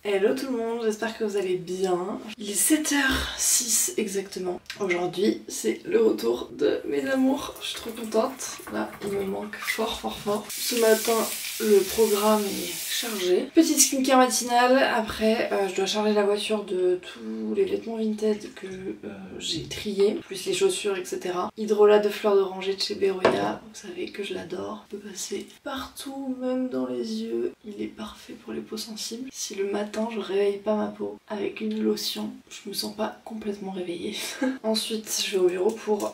Hello tout le monde, j'espère que vous allez bien. Il est 7h06 exactement. Aujourd'hui, c'est le retour de mes amours. Je suis trop contente. Là, il me manque fort. Ce matin, le programme est chargé. Petite skincare matinale. Après, je dois charger la voiture de tous les vêtements Vinted que j'ai triés, plus les chaussures, etc. Hydrolat de fleurs d'oranger de chez Beroya. Vous savez que je l'adore. Il peut passer partout, même dans les yeux. Il est parfait pour les peaux sensibles. Si le matin, je réveille pas ma peau avec une lotion, je me sens pas complètement réveillée. Ensuite, je vais au bureau pour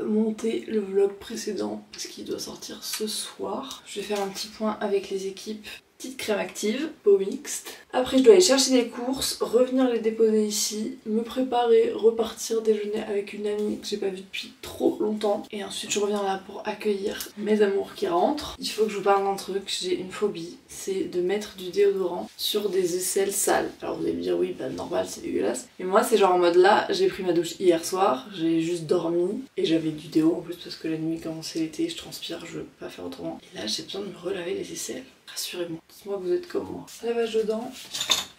monter le vlog précédent, parce qu'il doit sortir ce soir. Je vais faire un petit point avec les équipes. Petite crème active, peau mixte. Après je dois aller chercher des courses, revenir les déposer ici, me préparer, repartir déjeuner avec une amie que j'ai pas vue depuis trop longtemps. Et ensuite je reviens là pour accueillir mes amours qui rentrent. Il faut que je vous parle d'un truc, j'ai une phobie, c'est de mettre du déodorant sur des aisselles sales. Alors vous allez me dire oui bah normal c'est dégueulasse. Mais moi c'est genre en mode là, j'ai pris ma douche hier soir, j'ai juste dormi et j'avais du déo en plus parce que la nuit quand c'est l'été je transpire, je veux pas faire autrement. Et là j'ai besoin de me relaver les aisselles. Rassurez-moi, dites-moi que vous êtes comme moi. Lavage de dents.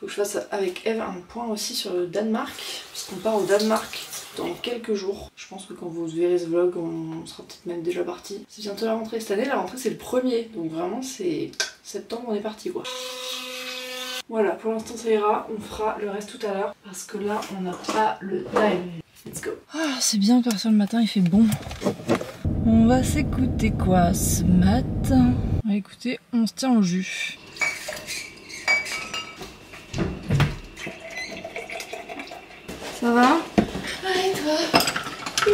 Faut que je fasse avec Eve un point aussi sur le Danemark, puisqu'on part au Danemark dans quelques jours. Je pense que quand vous verrez ce vlog, on sera peut-être même déjà parti. C'est bientôt la rentrée. Cette année, la rentrée c'est le 1er, donc vraiment c'est septembre, on est parti quoi. Voilà, pour l'instant ça ira, on fera le reste tout à l'heure, parce que là on n'a pas le time. Let's go. Ah, c'est bien parce que le matin il fait bon. On va s'écouter quoi ce matin? Écoutez, on se tient au jus. Ça va? Ouais, et toi? Oui.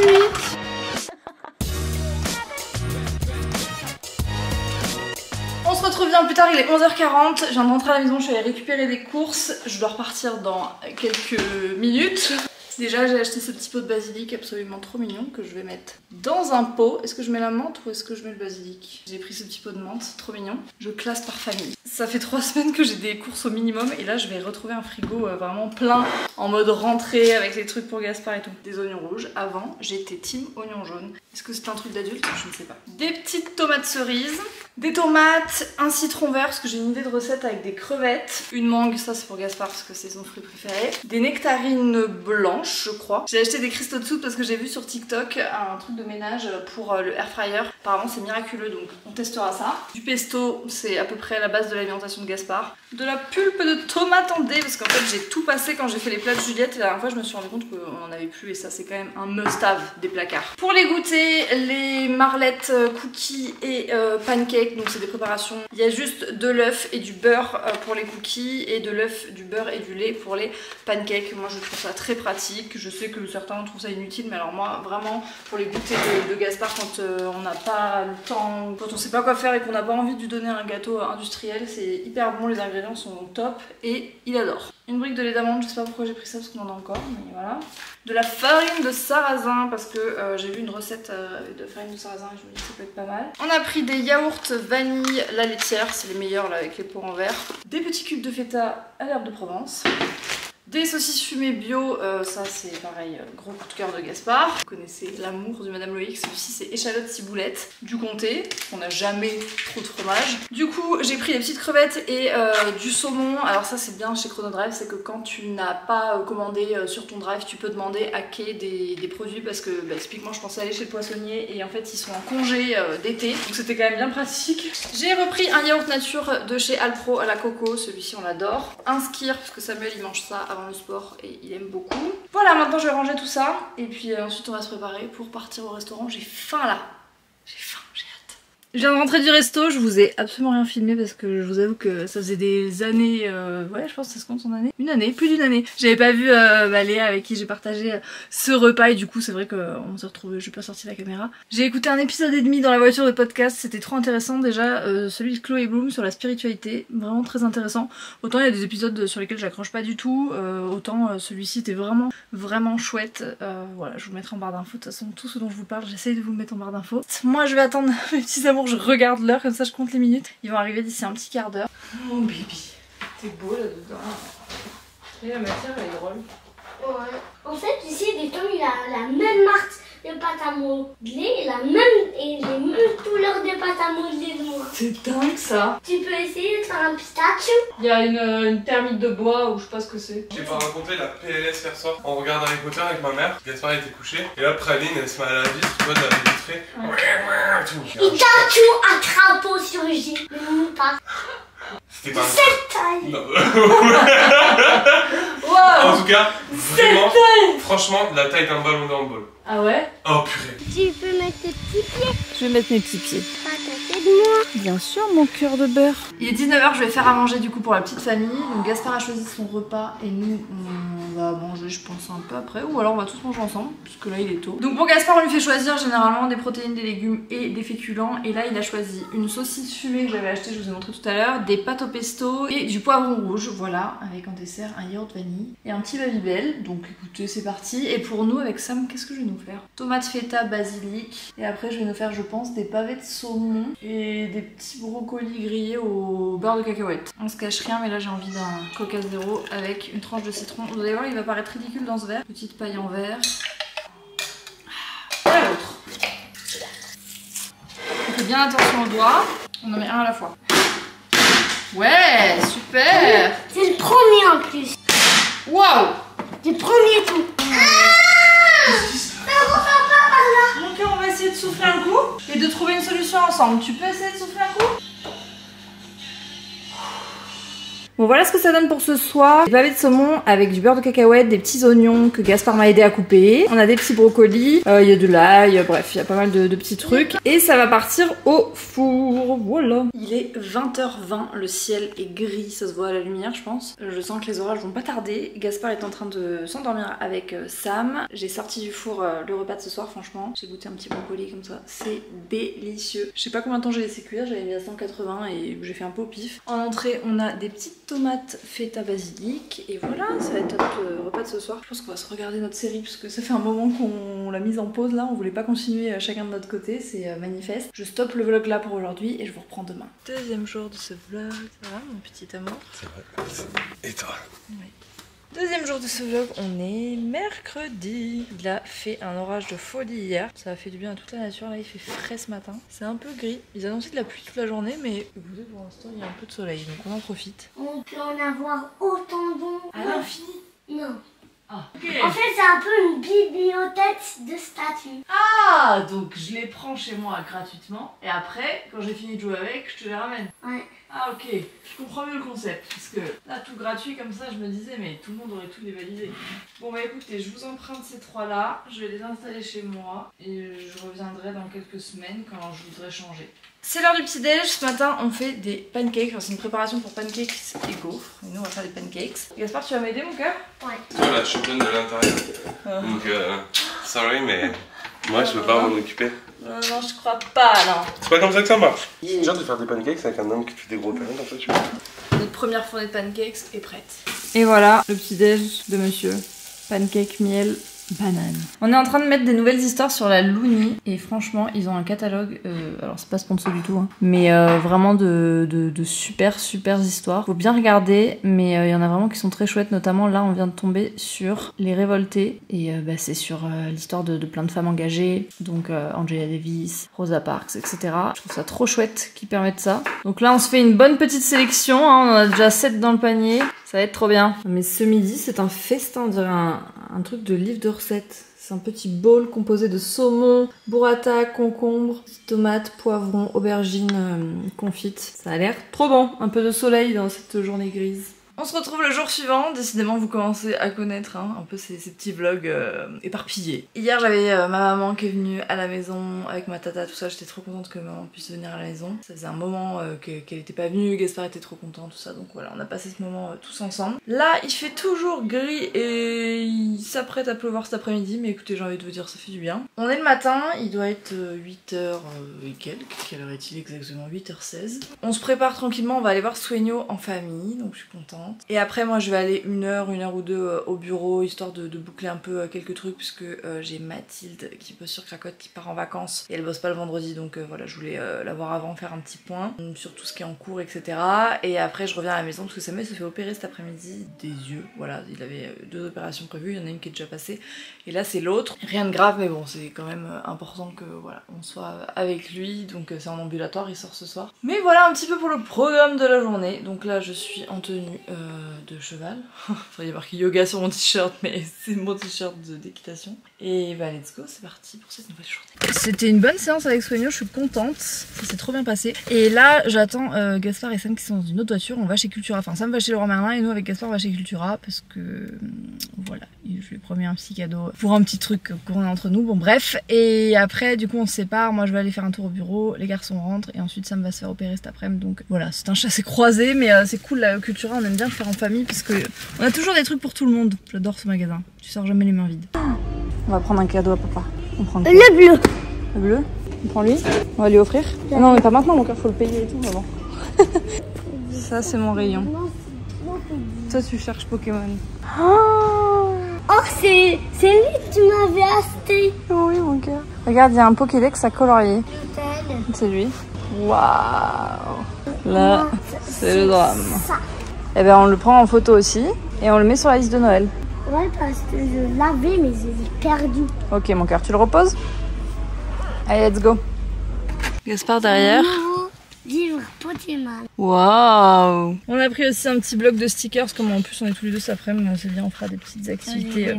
On se retrouve bien plus tard, il est 11h40. Je viens de rentrer à la maison, je suis allée récupérer des courses. Je dois repartir dans quelques minutes. Déjà j'ai acheté ce petit pot de basilic absolument trop mignon que je vais mettre dans un pot. Est-ce que je mets la menthe ou est-ce que je mets le basilic? J'ai pris ce petit pot de menthe, trop mignon. Je classe par famille. Ça fait 3 semaines que j'ai des courses au minimum et là je vais retrouver un frigo vraiment plein en mode rentrée avec les trucs pour Gaspard et tout. Des oignons rouges. Avant j'étais team oignon jaune. Est-ce que c'est un truc d'adulte? Je ne sais pas. Des petites tomates cerises. Des tomates, un citron vert parce que j'ai une idée de recette avec des crevettes. Une mangue, ça c'est pour Gaspard parce que c'est son fruit préféré. Des nectarines blanches je crois. J'ai acheté des cristaux de soude parce que j'ai vu sur TikTok un truc de ménage pour le air fryer. Apparemment c'est miraculeux donc on testera ça. Du pesto, c'est à peu près la base de l'alimentation de Gaspard. De la pulpe de tomate en dés parce qu'en fait j'ai tout passé quand j'ai fait les plats de Juliette et la dernière fois je me suis rendu compte qu'on en avait plus et ça c'est quand même un must-have des placards. Pour les goûter, les marlettes, cookies et pancakes, donc c'est des préparations. Il y a juste de l'œuf et du beurre pour les cookies et de l'œuf, du beurre et du lait pour les pancakes. Moi je trouve ça très pratique. Je sais que certains trouvent ça inutile mais alors moi vraiment pour les goûter de Gaspard quand on n'a pas le temps, quand on sait pas quoi faire et qu'on n'a pas envie de lui donner un gâteau industriel, c'est hyper bon, les ingrédients sont top et il adore. Une brique de lait d'amande, je sais pas pourquoi j'ai pris ça parce qu'on en a encore, mais voilà. De la farine de sarrasin parce que j'ai vu une recette de farine de sarrasin et je me dis que ça peut être pas mal. On a pris des yaourts vanille, la laitière, c'est les meilleurs là avec les pots en verre. Des petits cubes de feta à l'herbe de Provence. Des saucisses fumées bio, ça c'est pareil, gros coup de cœur de Gaspard. Vous connaissez l'amour du Madame Loïc, celui-ci c'est échalote ciboulette du comté. On n'a jamais trop de fromage. Du coup j'ai pris des petites crevettes et du saumon. Alors ça c'est bien chez Chrono Drive, c'est que quand tu n'as pas commandé sur ton drive, tu peux demander à Kay des produits parce que bah, typiquement je pensais aller chez le poissonnier et en fait ils sont en congé d'été. Donc c'était quand même bien pratique. J'ai repris un yaourt nature de chez Alpro à la coco, celui-ci on l'adore. Un skyr parce que Samuel il mange ça avant le sport et il aime beaucoup. Voilà, maintenant je vais ranger tout ça et puis ensuite on va se préparer pour partir au restaurant. J'ai faim là, j'ai faim, j'ai hâte. Je viens de rentrer du resto, je vous ai absolument rien filmé parce que je vous avoue que ça faisait des années, ouais je pense que ça se compte en année, une année, plus d'une année. J'avais pas vu Léa avec qui j'ai partagé ce repas et du coup c'est vrai qu'on s'est retrouvés, je vais pas sortir la caméra. J'ai écouté un épisode et demi dans la voiture de podcast, c'était trop intéressant déjà, celui de Chloé Bloom sur la spiritualité, vraiment très intéressant. Autant il y a des épisodes sur lesquels j'accroche pas du tout, autant celui-ci était vraiment chouette. Voilà, je vous mettrai en barre d'infos, de toute façon tout ce dont je vous parle j'essaye de vous le mettre en barre d'infos. Moi je vais attendre mes petits amours, je regarde l'heure comme ça je compte les minutes. Ils vont arriver d'ici un petit quart d'heure. Oh baby, t'es beau là-dedans. Et la matière elle est drôle. Ouais. En fait ici des temps il a la même marque de pâte à modeler, la même et les mêmes couleurs de pâte à modeler de moi. C'est dingue ça. Tu peux essayer de faire un pistache? Il y a une thermite de bois ou je sais pas ce que c'est. J'ai pas raconté la PLS hier soir. On regarde Harry Potter avec ma mère. Gaspard était couché. Et là, Praline, elle se met à la vitre, tu vois, de la vitrée. Il t'a tout un crapaud sur J. Mais pas. C'était pas Cette taille. Non. Wow. En tout cas, vraiment, franchement, la taille d'un ballon de handball. Ah ouais? Oh purée. Tu peux mettre tes petits pieds. Je vais mettre mes petits pieds. Pas à côté de moi. Bien sûr, mon cœur de beurre. Il est 19h, je vais faire à manger du coup pour la petite famille. Donc Gaspard a choisi son repas et nous on va manger je pense un peu après. Ou alors on va tous manger ensemble, puisque là il est tôt. Donc pour Gaspard on lui fait choisir généralement des protéines, des légumes et des féculents. Et là il a choisi une saucisse fumée que j'avais achetée, je vous ai montré tout à l'heure, des pâtes au pesto et du poivron rouge. Voilà, avec en dessert un yaourt vanille et un petit Babybel. Donc écoutez c'est parti. Et pour nous avec Sam, qu'est-ce que je vais nous faire? Tomate feta, basilic. Et après je vais nous faire je pense des pavés de saumon et des petits brocolis grillés au beurre de cacahuète. On se cache rien mais là j'ai envie d'un Coca Zéro avec une tranche de citron. Vous allez voir il va paraître ridicule dans ce verre. Petite paille en verre. Et l'autre. On fait bien attention aux doigts. On en met un à la fois. Ouais, super. C'est le premier en plus. Waouh. C'est le premier tout. Donc on va essayer de souffler un coup et de trouver une solution ensemble. Tu peux essayer de souffler un coup? Bon voilà ce que ça donne pour ce soir. Des pavés de saumon avec du beurre de cacahuète, des petits oignons que Gaspard m'a aidé à couper. On a des petits brocolis, il y a de l'ail, bref il y a pas mal de petits trucs. Et ça va partir au four, voilà. Il est 20h20, le ciel est gris, ça se voit à la lumière je pense. Je sens que les orages vont pas tarder. Gaspard est en train de s'endormir avec Sam. J'ai sorti du four le repas de ce soir franchement. J'ai goûté un petit brocoli comme ça, c'est délicieux. Je sais pas combien de temps j'ai laissé cuire, j'avais mis à 180 et j'ai fait un peu au pif. En entrée on a des petites tomates feta basilic et voilà ça va être notre repas de ce soir. Je pense qu'on va se regarder notre série parce que ça fait un moment qu'on l'a mise en pause là, on voulait pas continuer chacun de notre côté, c'est manifeste. Je stoppe le vlog là pour aujourd'hui et je vous reprends demain. Deuxième jour de ce vlog, ça va mon petit amour? C'est vrai. Et toi? Oui. Deuxième jour de ce vlog, on est mercredi. Il a fait un orage de folie hier. Ça a fait du bien à toute la nature. Là, il fait frais ce matin. C'est un peu gris. Ils annonçaient de la pluie toute la journée, mais écoutez, pour l'instant, il y a un peu de soleil, donc on en profite. On peut en avoir autant bon. À l'infini? Non. Ah, ok. En fait, c'est un peu une bibliothèque de statues. Ah, donc je les prends chez moi gratuitement. Et après, quand j'ai fini de jouer avec, je te les ramène. Ouais. Ah, ok. Je comprends mieux le concept. Parce que là, tout gratuit comme ça, je me disais, mais tout le monde aurait tout dévalisé. Bon, bah écoutez, je vous emprunte ces trois-là. Je vais les installer chez moi. Et je reviendrai dans quelques semaines quand je voudrais changer. C'est l'heure du petit-déj. Ce matin, on fait des pancakes. Enfin, c'est une préparation pour pancakes et gaufres. Et nous, on va faire des pancakes. Gaspard, tu vas m'aider, mon cœur? Ouais. Tu vois, là, je suis pleine de l'intérieur. Donc, sorry, mais moi, je peux pas m'en occuper. Non, je crois pas, non. C'est pas comme ça que ça marche. C'est dur de faire des pancakes avec un homme qui fait des gros talents, en fait, tu vois. Notre première fournée de pancakes est prête. Et voilà le petit-déj de monsieur. Pancake, miel, banane. On est en train de mettre des nouvelles histoires sur la Looney. Et franchement, ils ont un catalogue, alors c'est pas sponsor du tout, hein, mais vraiment de super histoires. Faut bien regarder, mais il y en a vraiment qui sont très chouettes. Notamment là, on vient de tomber sur Les Révoltés. Et c'est sur l'histoire de plein de femmes engagées. Donc Angela Davis, Rosa Parks, etc. Je trouve ça trop chouette qu'ils permettent ça. Donc là, on se fait une bonne petite sélection. Hein. On en a déjà 7 dans le panier. Ça va être trop bien. Mais ce midi, c'est un festin, on dirait un truc de livre de recettes. C'est un petit bowl composé de saumon, burrata, concombre, tomates, poivrons, aubergines confites. Ça a l'air trop bon. Un peu de soleil dans cette journée grise. On se retrouve le jour suivant, décidément vous commencez à connaître un peu ces petits vlogs éparpillés. Hier j'avais ma maman qui est venue à la maison avec ma tata, tout ça, j'étais trop contente que maman puisse venir à la maison. Ça faisait un moment qu'elle était pas venue, Gaspard était trop content, tout ça, donc voilà, on a passé ce moment tous ensemble. Là il fait toujours gris et il s'apprête à pleuvoir cet après-midi, mais écoutez j'ai envie de vous dire ça fait du bien. On est le matin, il doit être 8h et quelques, quelle heure est-il exactement? 8h16. On se prépare tranquillement, on va aller voir Sueño en famille, donc je suis contente. présente. Et après moi je vais aller une heure ou deux au bureau histoire de boucler un peu quelques trucs puisque j'ai Mathilde qui bosse sur Cracotte qui part en vacances et elle bosse pas le vendredi donc voilà je voulais la voir avant, faire un petit point sur tout ce qui est en cours etc. Et après je reviens à la maison parce que Samuel se fait opérer cet après-midi des yeux, voilà il avait 2 opérations prévues, il y en a une qui est déjà passée et là c'est l'autre. Rien de grave mais bon c'est quand même important que voilà on soit avec lui donc c'est en ambulatoire, il sort ce soir. Mais voilà un petit peu pour le programme de la journée. Donc là je suis en tenue de cheval. Il y a marqué yoga sur mon t-shirt mais c'est mon t-shirt d'équitation. Et bah let's go, c'est parti pour cette nouvelle journée. C'était une bonne séance avec Soigno, je suis contente, ça s'est trop bien passé. Et là j'attends Gaspard et Sam qui sont dans une autre voiture, on va chez Cultura. Enfin Sam va chez Leroy Merlin et nous avec Gaspard on va chez Cultura parce que voilà, je lui ai promis un petit cadeau pour un petit truc qu'on a entre nous, bon bref. Et après du coup on se sépare, moi je vais aller faire un tour au bureau, les garçons rentrent et ensuite Sam va se faire opérer cet après-midi. Donc voilà, c'est un chassé croisé mais c'est cool la Cultura, on aime bien le faire en famille parce que on a toujours des trucs pour tout le monde. J'adore ce magasin, tu sors jamais les mains vides. On va prendre un cadeau à papa. On prend le bleu. Le bleu? On prend lui? On va lui offrir? Ah non mais pas maintenant, mon cœur faut le payer et tout avant. Ça c'est mon rayon. Toi tu cherches Pokémon. Oh c'est lui que tu m'avais acheté. Oui mon cœur. Regarde, il y a un Pokédex à colorier. C'est lui. Waouh. Là c'est le drame. Et ben on le prend en photo aussi et on le met sur la liste de Noël. Ouais parce que je l'avais mais je l'ai perdu. Ok mon cœur, tu le reposes? Allez let's go. Gaspard derrière. Livre Pokémon. Waouh. On a pris aussi un petit bloc de stickers, comme en plus on est tous les deux cet après-midi, c'est bien, on fera des petites activités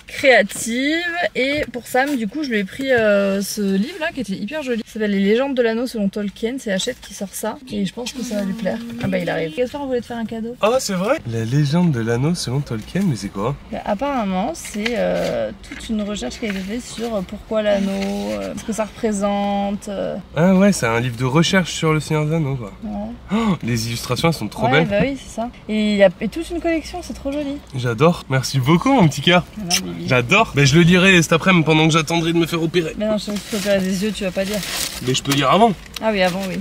créatives. Et pour Sam, du coup, je lui ai pris ce livre là qui était hyper joli. Ça s'appelle Les légendes de l'anneau selon Tolkien, c'est Hachette qui sort ça et je pense que ça va lui plaire. Ah bah il arrive. Gaspard, on voulait te faire un cadeau. Ah c'est vrai? La légende de l'anneau selon Tolkien, mais c'est quoi? Bah, apparemment, c'est toute une recherche qui a été faite sur pourquoi l'anneau, ce que ça représente. Ah ouais, c'est un livre de recherche sur le Seigneur des Anneaux quoi. Ouais. Oh, les illustrations elles sont trop belles. Bah oui, c'est ça. Et il y a toute une collection, c'est trop joli. J'adore. Merci beaucoup mon petit cœur. J'adore. Mais je le lirai cet après-midi pendant que j'attendrai de me faire opérer. Mais non, je sais que tu peux opérer des yeux, tu vas pas dire. Mais je peux lire avant. Ah oui, avant, oui.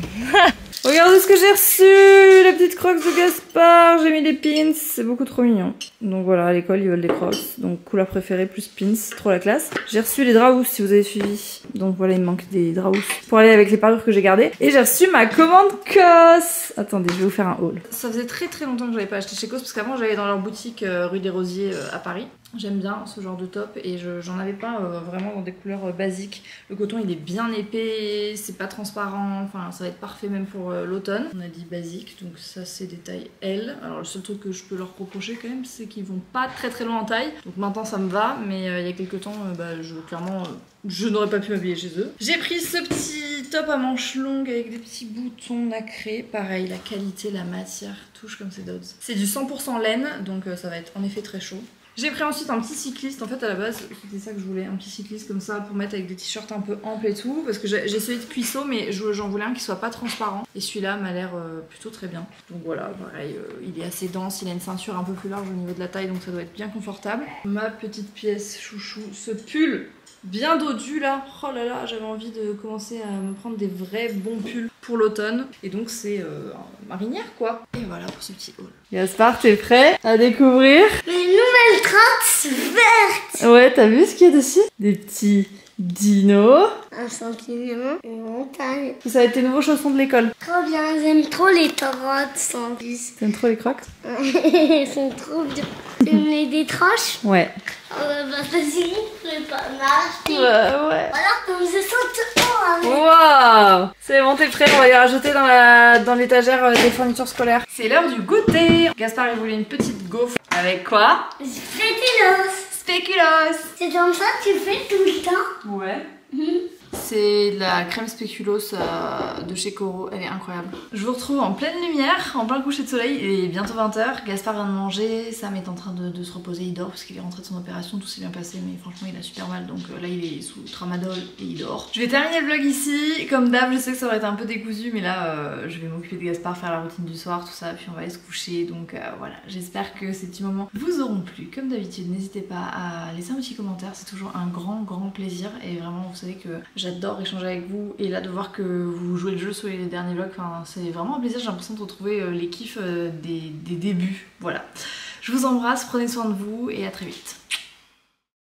Regardez ce que j'ai reçu, la petite crocs de Gaspard, j'ai mis des pins, c'est beaucoup trop mignon. Donc voilà, à l'école ils veulent des crocs, donc couleur préférée plus pins, trop la classe. J'ai reçu les draps si vous avez suivi, donc voilà il me manque des draps pour aller avec les parures que j'ai gardées. Et j'ai reçu ma commande COS. Attendez, je vais vous faire un haul. Ça faisait très longtemps que j'avais pas acheté chez COS parce qu'avant j'allais dans leur boutique rue des Rosiers à Paris. J'aime bien ce genre de top et j'en avais pas vraiment dans des couleurs basiques. Le coton il est bien épais, c'est pas transparent, enfin ça va être parfait même pour l'automne. On a dit basique, donc ça c'est des tailles L. Alors le seul truc que je peux leur reprocher quand même c'est qu'ils vont pas très loin en taille. Donc maintenant ça me va, mais il y a quelques temps clairement je n'aurais pas pu m'habiller chez eux. J'ai pris ce petit top à manches longues avec des petits boutons nacrés. Pareil, la qualité, la matière, touche comme c'est Dodds. C'est du 100% laine, donc ça va être en effet très chaud. J'ai pris ensuite un petit cycliste, en fait à la base c'était ça que je voulais, un petit cycliste comme ça pour mettre avec des t-shirts un peu amples et tout, parce que j'ai celui de cuisseau mais j'en voulais un qui soit pas transparent et celui-là m'a l'air plutôt très bien. Donc voilà, pareil, il est assez dense, il a une ceinture un peu plus large au niveau de la taille donc ça doit être bien confortable. Ma petite pièce chouchou, ce pull bien dodu là, oh là là, j'avais envie de commencer à me prendre des vrais bons pulls pour l'automne et donc c'est marinière quoi. Et voilà pour ce petit haul. Gaspard, t'es prêt à découvrir Les nouvelles Crocs vertes. Ouais, t'as vu ce qu'il y a dessus? Des petits dinos. Un sentiment, une montagne. Ça va être tes nouveaux chaussons de l'école. Trop bien, j'aime trop les Crocs en plus. T'aimes trop les crocs? Ils sont trop bien. Tu me les détroches? Ouais. Bah vas-y, je vais pas m'acheter. Ouais. Alors comme je sens tout avec. Waouh! C'est bon, t'es prêt? On va les rajouter dans l'étagère des fournitures scolaires. C'est l'heure du goûter. Gaspard, il voulait une petite gaufre. Avec quoi? Spéculoos. Spéculoos. C'est comme ça que tu fais tout le temps? Ouais. C'est de la crème spéculoos de chez Coro, elle est incroyable. Je vous retrouve en pleine lumière, en plein coucher de soleil, il est bientôt 20 h. Gaspard vient de manger, Sam est en train de se reposer, il dort parce qu'il est rentré de son opération, tout s'est bien passé mais franchement il a super mal donc là il est sous tramadol et il dort. Je vais terminer le vlog ici, comme d'hab je sais que ça aurait été un peu décousu mais là je vais m'occuper de Gaspard, faire la routine du soir, tout ça, puis on va aller se coucher donc voilà. J'espère que ces petits moments vous auront plu. Comme d'habitude n'hésitez pas à laisser un petit commentaire, c'est toujours un grand plaisir et vraiment vous savez que j'adore j'adore échanger avec vous et là de voir que vous jouez le jeu sur les derniers vlogs, enfin, c'est vraiment un plaisir, j'ai l'impression de retrouver les kiffs des débuts. Voilà. Je vous embrasse, prenez soin de vous et à très vite.